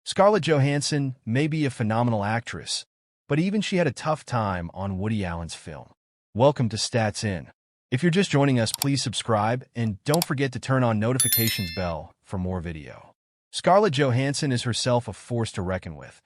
Scarlett Johansson may be a phenomenal actress, but even she had a tough time on Woody Allen's film. Welcome to Stats In. If you're just joining us, please subscribe and don't forget to turn on notifications bell for more video. Scarlett Johansson is herself a force to reckon with,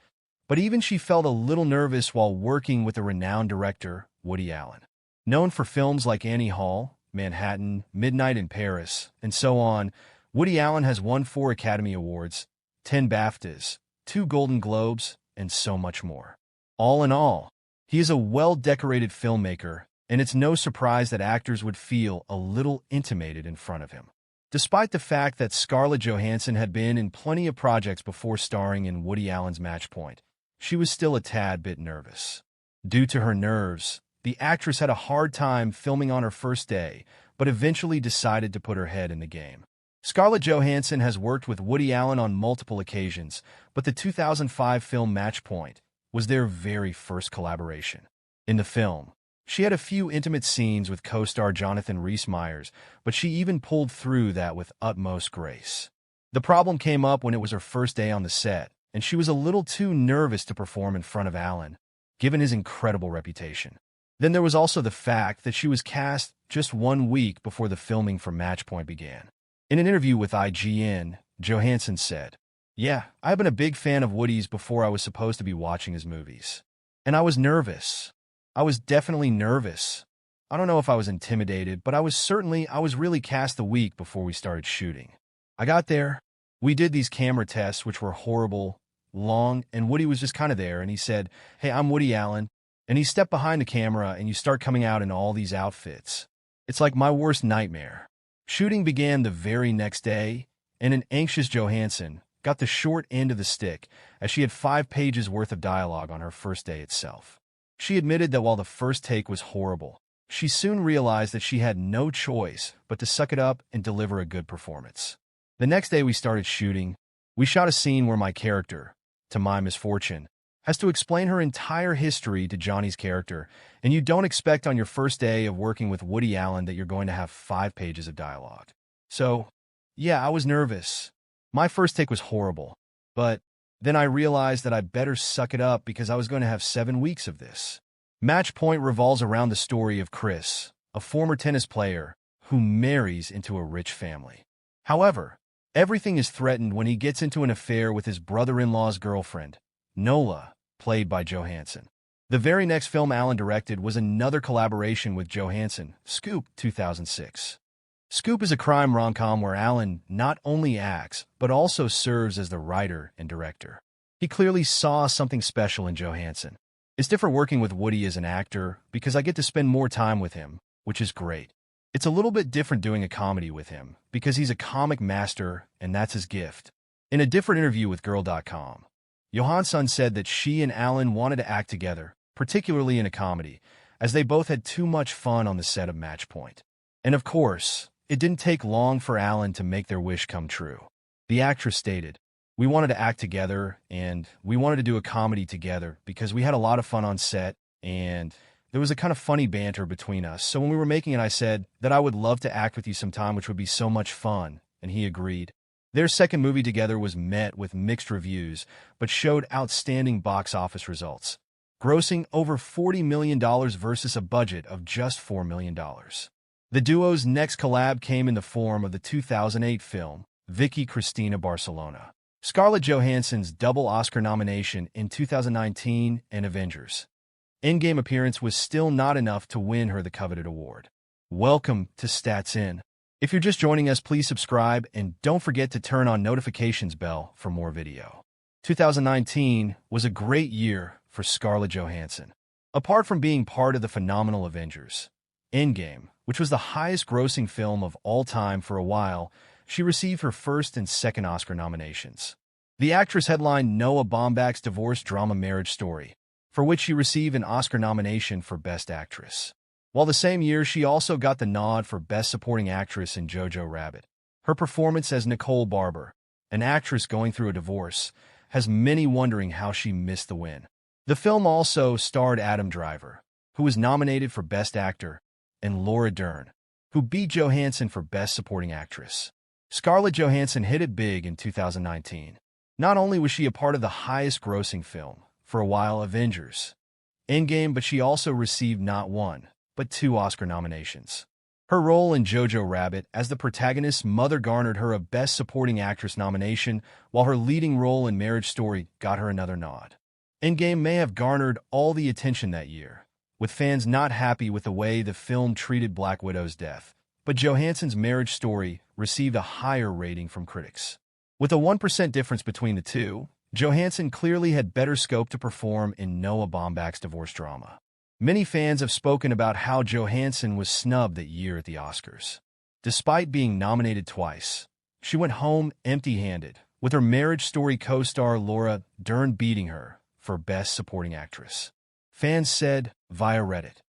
but even she felt a little nervous while working with the renowned director, Woody Allen. Known for films like Annie Hall, Manhattan, Midnight in Paris, and so on, Woody Allen has won 4 Academy Awards, 10 BAFTAs, 2 Golden Globes, and so much more. All in all, he is a well-decorated filmmaker, and it's no surprise that actors would feel a little intimidated in front of him. Despite the fact that Scarlett Johansson had been in plenty of projects before starring in Woody Allen's Match Point, she was still a tad bit nervous. Due to her nerves, the actress had a hard time filming on her first day, but eventually decided to put her head in the game. Scarlett Johansson has worked with Woody Allen on multiple occasions, but the 2005 film Match Point was their very first collaboration. In the film, she had a few intimate scenes with co-star Jonathan Rhys-Meyers, but she even pulled through that with utmost grace. The problem came up when it was her first day on the set, and she was a little too nervous to perform in front of Allen, given his incredible reputation. Then there was also the fact that she was cast just 1 week before the filming for Match Point began. In an interview with IGN, Johansson said, "Yeah, I've been a big fan of Woody's before I was supposed to be watching his movies. And I was nervous. I was definitely nervous. I don't know if I was intimidated, but I was really cast the week before we started shooting. I got there. We did these camera tests, which were horrible, long, and Woody was just kind of there, and he said, 'Hey, I'm Woody Allen.' And he stepped behind the camera, and you start coming out in all these outfits. It's like my worst nightmare." Shooting began the very next day, and an anxious Johansson got the short end of the stick, as she had 5 pages worth of dialogue on her first day itself. She admitted that while the first take was horrible, she soon realized that she had no choice but to suck it up and deliver a good performance. The next day we started shooting. We shot a scene where my character, to my misfortune, has to explain her entire history to Johnny's character, and you don't expect on your first day of working with Woody Allen that you're going to have 5 pages of dialogue. So, yeah, I was nervous. My first take was horrible, but then I realized that I better suck it up because I was going to have 7 weeks of this. Match Point revolves around the story of Chris, a former tennis player who marries into a rich family. However, everything is threatened when he gets into an affair with his brother-in-law's girlfriend, Nola, played by Johansson. The very next film Allen directed was another collaboration with Johansson, Scoop, 2006. Scoop is a crime rom-com where Allen not only acts, but also serves as the writer and director. He clearly saw something special in Johansson. It's different working with Woody as an actor because I get to spend more time with him, which is great. It's a little bit different doing a comedy with him because he's a comic master and that's his gift. In a different interview with Girl.com, Johansson said that she and Allen wanted to act together, particularly in a comedy, as they both had too much fun on the set of Match Point. And of course, it didn't take long for Allen to make their wish come true. The actress stated, "We wanted to act together, and we wanted to do a comedy together because we had a lot of fun on set, and there was a kind of funny banter between us. So when we were making it, I said that I would love to act with you sometime, which would be so much fun," and he agreed. Their second movie together was met with mixed reviews, but showed outstanding box office results, grossing over $40 million versus a budget of just $4 million. The duo's next collab came in the form of the 2008 film, Vicky Cristina Barcelona. Scarlett Johansson's double Oscar nomination in 2019 and Avengers Endgame appearance was still not enough to win her the coveted award. Welcome to Stats In. If you're just joining us, please subscribe and don't forget to turn on notifications bell for more video. 2019 was a great year for Scarlett Johansson. Apart from being part of the phenomenal Avengers Endgame, which was the highest-grossing film of all time for a while, she received her first and second Oscar nominations. The actress headlined Noah Baumbach's divorce drama Marriage Story, for which she received an Oscar nomination for Best Actress. While the same year, she also got the nod for Best Supporting Actress in Jojo Rabbit. Her performance as Nicole Barber, an actress going through a divorce, has many wondering how she missed the win. The film also starred Adam Driver, who was nominated for Best Actor, and Laura Dern, who beat Johansson for Best Supporting Actress. Scarlett Johansson hit it big in 2019. Not only was she a part of the highest-grossing film, for a while, Avengers Endgame, but she also received not one, but two Oscar nominations. Her role in Jojo Rabbit as the protagonist's mother garnered her a Best Supporting Actress nomination, while her leading role in Marriage Story got her another nod. Endgame may have garnered all the attention that year, with fans not happy with the way the film treated Black Widow's death, but Johansson's Marriage Story received a higher rating from critics. With a 1% difference between the two, Johansson clearly had better scope to perform in Noah Baumbach's divorce drama. Many fans have spoken about how Johansson was snubbed that year at the Oscars. Despite being nominated twice, she went home empty-handed, with her Marriage Story co-star Laura Dern beating her for Best Supporting Actress. Fans said, via Reddit,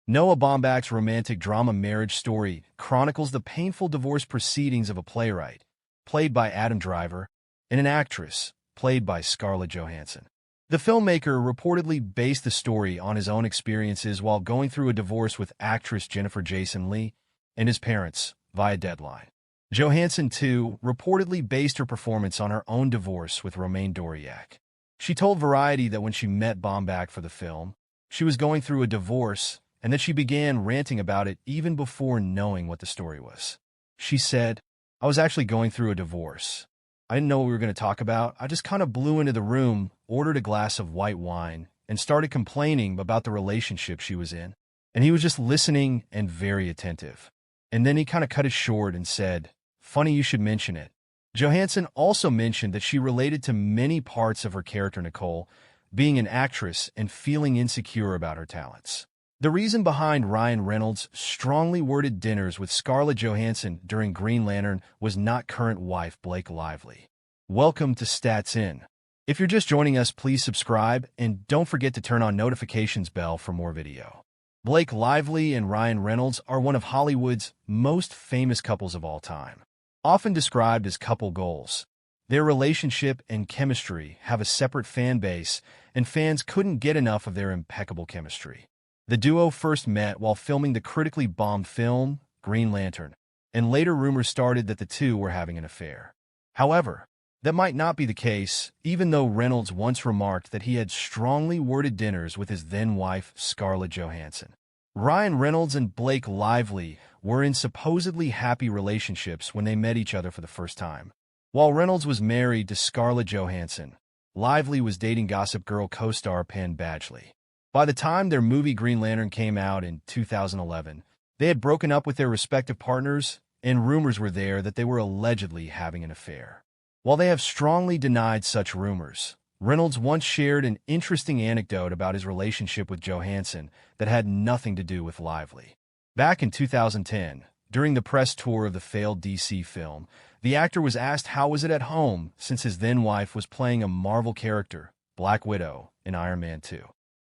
Noah Baumbach's romantic drama Marriage Story chronicles the painful divorce proceedings of a playwright, played by Adam Driver, and an actress, played by Scarlett Johansson. The filmmaker reportedly based the story on his own experiences while going through a divorce with actress Jennifer Jason Leigh and his parents, via Deadline. Johansson, too, reportedly based her performance on her own divorce with Romain Doriac. She told Variety that when she met Baumbach for the film, she was going through a divorce and that she began ranting about it even before knowing what the story was. She said, "I was actually going through a divorce. I didn't know what we were going to talk about. I just kind of blew into the room, ordered a glass of white wine, and started complaining about the relationship she was in. And he was just listening and very attentive. And then he kind of cut it short and said, 'Funny you should mention it.'" Johansson also mentioned that she related to many parts of her character Nicole, being an actress and feeling insecure about her talents. The reason behind Ryan Reynolds' strongly worded dinners with Scarlett Johansson during Green Lantern was not current wife Blake Lively. Welcome to Stats In. If you're just joining us, please subscribe and don't forget to turn on notifications bell for more video. Blake Lively and Ryan Reynolds are one of Hollywood's most famous couples of all time. Often described as couple goals, their relationship and chemistry have a separate fan base, and fans couldn't get enough of their impeccable chemistry. The duo first met while filming the critically bombed film, Green Lantern, and later rumors started that the two were having an affair. However, that might not be the case, even though Reynolds once remarked that he had strongly worded dinners with his then-wife, Scarlett Johansson. Ryan Reynolds and Blake Lively were in supposedly happy relationships when they met each other for the first time. While Reynolds was married to Scarlett Johansson, Lively was dating Gossip Girl co-star Penn Badgley. By the time their movie Green Lantern came out in 2011, they had broken up with their respective partners, and rumors were there that they were allegedly having an affair. While they have strongly denied such rumors, Reynolds once shared an interesting anecdote about his relationship with Johansson that had nothing to do with Lively. Back in 2010, during the press tour of the failed DC film, the actor was asked how was it at home since his then-wife was playing a Marvel character, Black Widow, in Iron Man 2.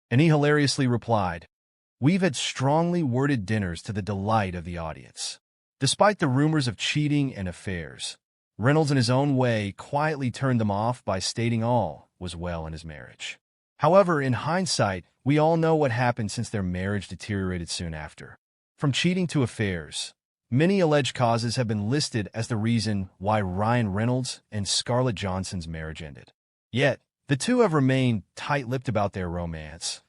And he hilariously replied, "We've had strongly worded dinners to the delight of the audience." Despite the rumors of cheating and affairs, Reynolds in his own way quietly turned them off by stating all was well in his marriage. However, in hindsight, we all know what happened since their marriage deteriorated soon after. From cheating to affairs, many alleged causes have been listed as the reason why Ryan Reynolds and Scarlett Johansson's marriage ended. Yet, the two have remained tight-lipped about their romance,